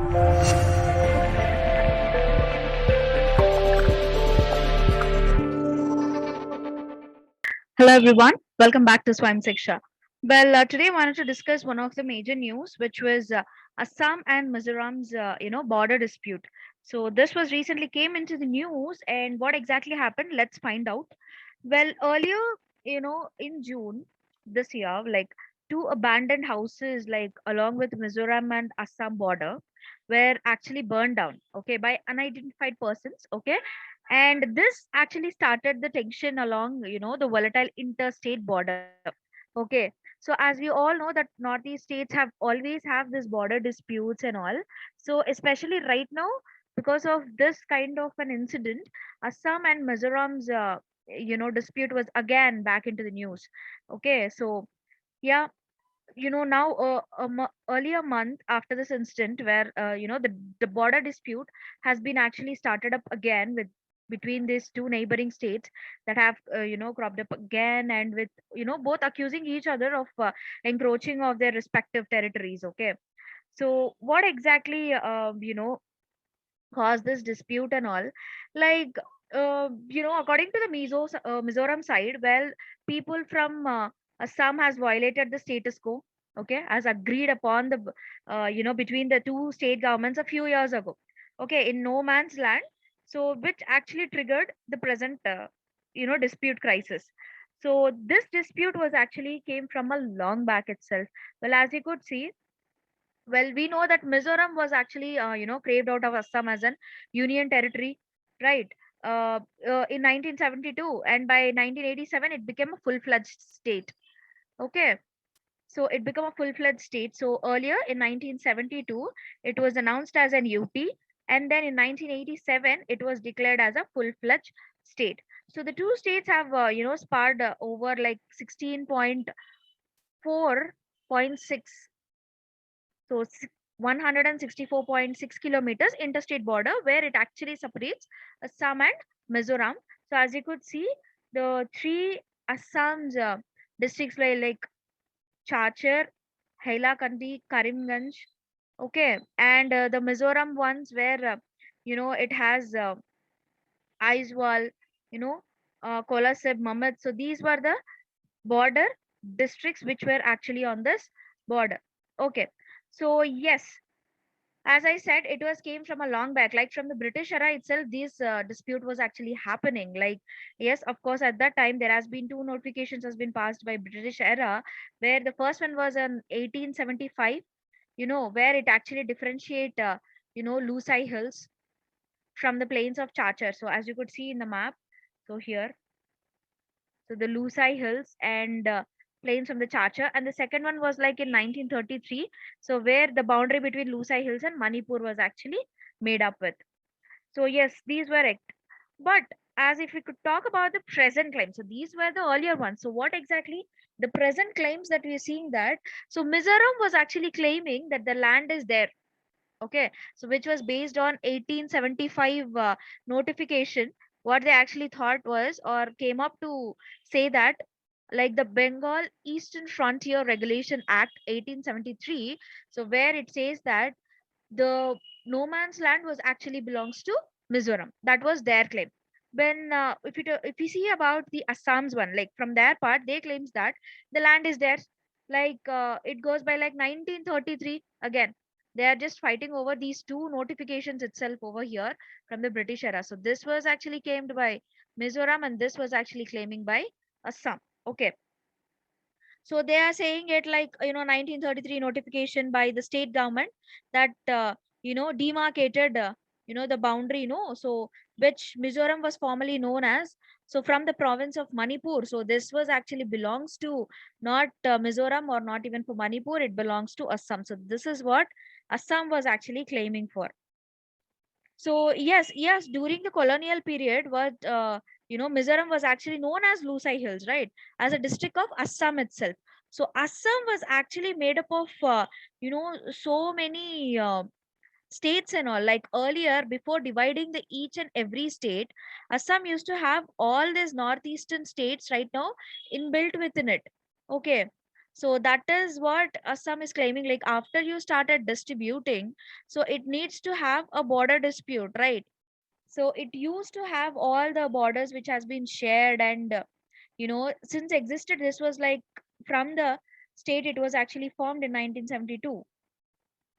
Hello everyone, welcome back to Swam Siksha. Well, today I wanted to discuss one of the major news, which was Assam and Mizoram's, border dispute. So this was recently came into the news, and what exactly happened? Let's find out. Well, earlier, in June this year, like two abandoned houses, like along with Mizoram and Assam border, were actually burned down. Okay, by unidentified persons. Okay, and this actually started the tension along the volatile interstate border. Okay, so as we all know that northeast states have always have this border disputes and all. So especially right now, because of this kind of an incident, Assam and Mizoram's dispute was again back into the news. Okay, so yeah, now earlier month after this incident where the border dispute has been actually started up again with between these two neighboring states that have cropped up again, and with both accusing each other of encroaching of their respective territories. Okay, so what exactly caused this dispute and all? Like, according to the Mizoram side, well, people from Assam has violated the status quo. Okay, as agreed upon between the two state governments a few years ago. Okay, in no man's land. So which actually triggered the present dispute crisis. So this dispute was actually came from a long back itself. Well, as you could see, well, we know that Mizoram was actually, craved out of Assam as an union territory, right? In 1972, and by 1987, it became a full-fledged state. Okay, so it became a full-fledged state. So earlier in 1972, it was announced as an UT, and then in 1987, it was declared as a full-fledged state. So the two states have, sparred over like 16.4.6, so 164.6 kilometers interstate border where it actually separates Assam and Mizoram. So as you could see, the three Assam's districts were like Chachar, Hailakandi, Karimganj. Okay, and the Mizoram ones where it has Aizwal, you know, Kolasib, Mamad. So these were the border districts which were actually on this border. Okay, so yes, as I said, it was came from a long back, like from the British era itself. This dispute was actually happening. Like, yes, of course, at that time there has been two notifications has been passed by British era, where the first one was in 1875. Where it actually differentiate Lusai Hills from the plains of Chachar. So as you could see in the map, so here, so the Lusai Hills and plains from the Chachar, and the second one was like in 1933. So where the boundary between Lusai Hills and Manipur was actually made up with. So yes, these were it. But as if we could talk about the present claims, so these were the earlier ones. So what exactly the present claims that we are seeing that? So Mizoram was actually claiming that the land is there. Okay, so which was based on 1875 notification. What they actually thought was or came up to say that, like the Bengal Eastern Frontier Regulation Act 1873, so where it says that the no man's land was actually belongs to Mizoram. That was their claim. When if we see about the Assam's one, like from their part, they claims that the land is theirs. Like it goes by like 1933 again. They are just fighting over these two notifications itself over here from the British era. So this was actually claimed by Mizoram, and this was actually claiming by Assam. Okay, so they are saying it like 1933 notification by the state government that demarcated the boundary, so which Mizoram was formerly known as, so from the province of Manipur. So this was actually belongs to not Mizoram or not even for Manipur. It belongs to Assam. So this is what Assam was actually claiming for. So yes, during the colonial period, what Mizoram was actually known as Lusai Hills, right, as a district of Assam itself. So Assam was actually made up of so many states and all. Like earlier, before dividing the each and every state, Assam used to have all these northeastern states right now inbuilt within it. Okay, So that is what Assam is claiming. Like after you started distributing, so it needs to have a border dispute, right? So it used to have all the borders which has been shared, and since existed, this was like from the state it was actually formed in 1972.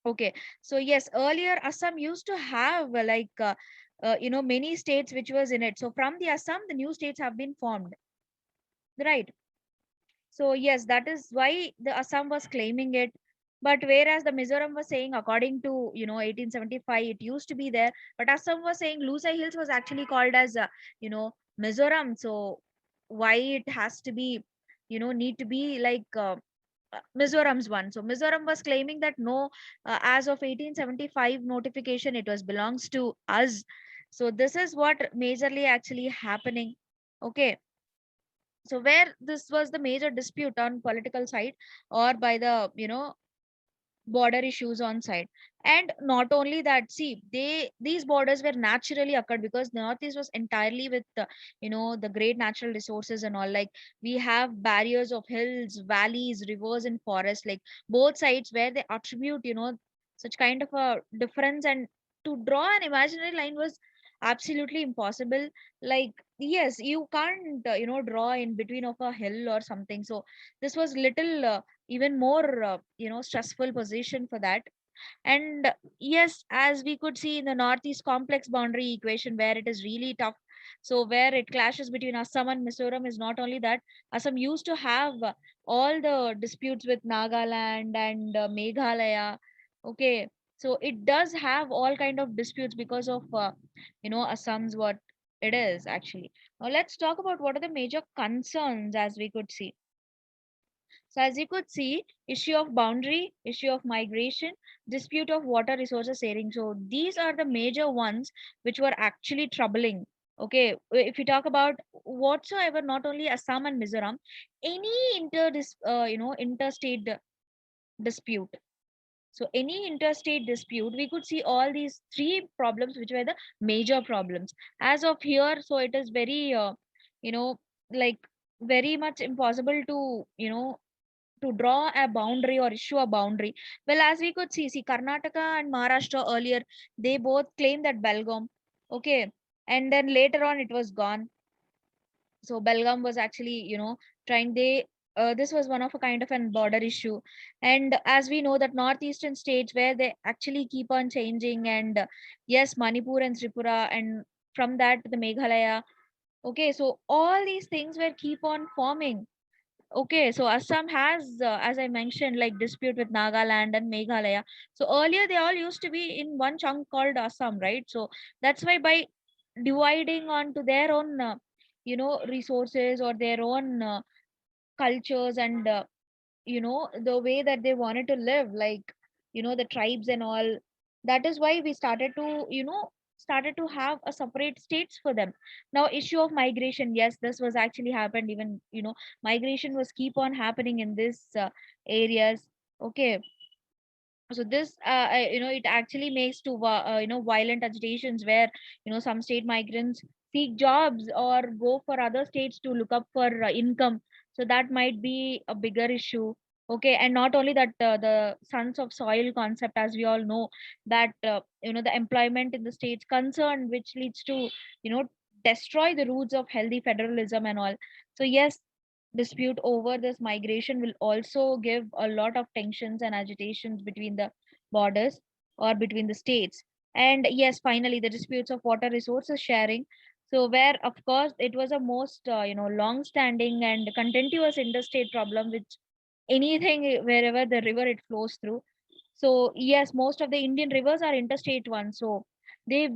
Okay, so yes, earlier Assam used to have many states which was in it. So from the Assam, the new states have been formed, right? So yes, that is why the Assam was claiming it. But whereas the Mizoram was saying, according to 1875, it used to be there. But Assam was saying Lusai Hills was actually called as Mizoram. So why it has to be, need to be like Mizoram's one. So Mizoram was claiming that no, as of 1875 notification, it was belongs to us. So this is what majorly actually happening. Okay, so where this was the major dispute on political side, or by the border issues on side. And not only that, see, these borders were naturally occurred because the northeast was entirely with the great natural resources and all. Like we have barriers of hills, valleys, rivers and forests, like both sides where they attribute such kind of a difference. And to draw an imaginary line was absolutely impossible. Like yes, you can't draw in between of a hill or something. So this was little even more stressful position for that. And yes, as we could see in the northeast complex boundary equation where it is really tough, so where it clashes between Assam and Mizoram, is not only that Assam used to have all the disputes with Nagaland and Meghalaya. Okay, so it does have all kind of disputes because of Assam's what it is actually. Now let's talk about what are the major concerns as we could see. So as you could see, issue of boundary, issue of migration, dispute of water resources sharing. So these are the major ones which were actually troubling. Okay, if you talk about whatsoever, not only Assam and Mizoram, any interstate dispute. So any interstate dispute, we could see all these three problems which were the major problems. As of here, so it is very, you know, like very much impossible to, to draw a boundary or issue a boundary. Well, as we could see, Karnataka and Maharashtra earlier, they both claimed that Belgaum. Okay. And then later on, it was gone. So Belgaum was actually, trying, this was one of a kind of an border issue. And as we know that northeastern states where they actually keep on changing, and yes, Manipur and Tripura, and from that the Meghalaya. Okay, so all these things were keep on forming. Okay, so Assam has, as I mentioned, like dispute with Nagaland and Meghalaya. So earlier they all used to be in one chunk called Assam, right? So that's why by dividing onto their own, resources or their own cultures, and the way that they wanted to live, like the tribes and all, that is why we started to have a separate states for them. Now issue of migration, yes, this was actually happened. Even migration was keep on happening in this areas. Okay, so this it actually makes to violent agitations where some state migrants seek jobs or go for other states to look up for income. So that might be a bigger issue. Okay, and not only that, the sons of soil concept, as we all know, that the employment in the states concerned, which leads to destroy the roots of healthy federalism and all. So yes, dispute over this migration will also give a lot of tensions and agitations between the borders or between the states. And yes, finally, the disputes of water resources sharing. So where of course it was a most long standing and continuous interstate problem, which anything wherever the river it flows through. So yes, most of the Indian rivers are interstate ones. So they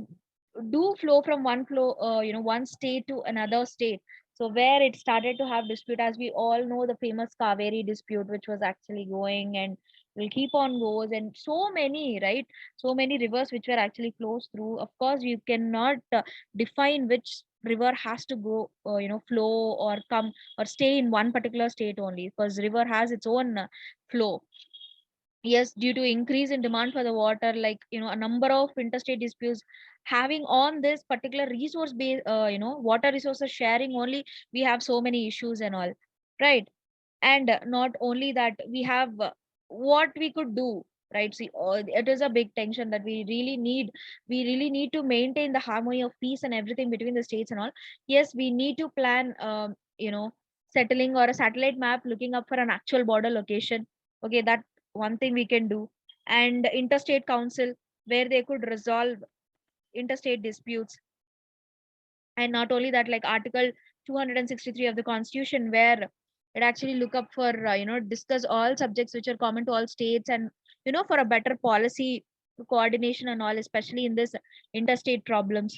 do flow from one state to another state. So where it started to have dispute, as we all know, the famous Kaveri dispute, which was actually going and will keep on goes, and so many, right? So many rivers which were actually flows through. Of course, you cannot define which river has to go, flow or come or stay in one particular state only, because river has its own flow. Yes, due to increase in demand for the water, like a number of interstate disputes having on this particular resource base, water resources sharing only, we have so many issues and all, right? And not only that, we have what we could do, right? See, it is a big tension that we really need to maintain the harmony of peace and everything between the states and all. Yes, we need to plan, settling or a satellite map looking up for an actual border location. Okay, that one thing we can do. And interstate council, where they could resolve interstate disputes. And not only that, like article 263 of the constitution, where it actually look up for, discuss all subjects which are common to all states, and for a better policy coordination and all, especially in this interstate problems,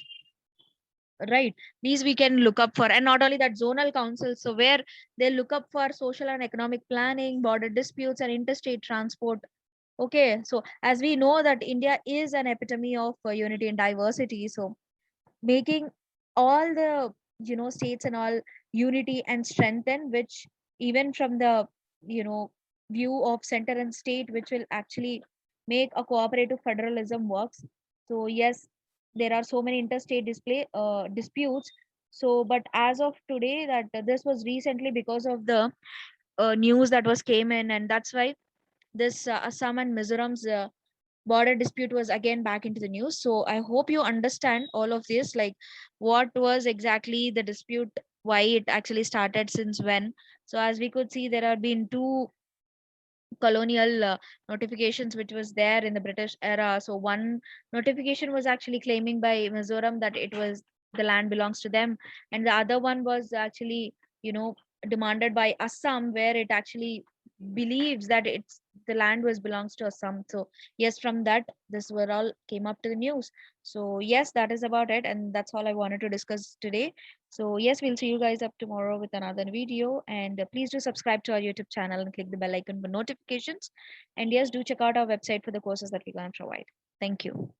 right? These we can look up for. And not only that, zonal councils, so where they look up for social and economic planning, border disputes, and interstate transport. Okay, so as we know that India is an epitome of unity and diversity, so making all the states and all unity and strengthen, which even from the you know view of center and state, which will actually make a cooperative federalism works. So yes, there are so many interstate display disputes. So but as of today, that this was recently because of the news that was came in, and that's why this Assam and Mizoram's border dispute was again back into the news. So I hope you understand all of this, like what was exactly the dispute, why it actually started, since when. So as we could see, there have been two colonial notifications which was there in the British era. So one notification was actually claiming by Mizoram that it was the land belongs to them, and the other one was actually you know demanded by Assam, where it actually believes that it's the land was belongs to Assam. So yes, from that this were all came up to the news. So yes, that is about it, and that's all I wanted to discuss today. So yes, we'll see you guys up tomorrow with another video. And please do subscribe to our YouTube channel and click the bell icon for notifications. And yes, do check out our website for the courses that we're going to provide. Thank you.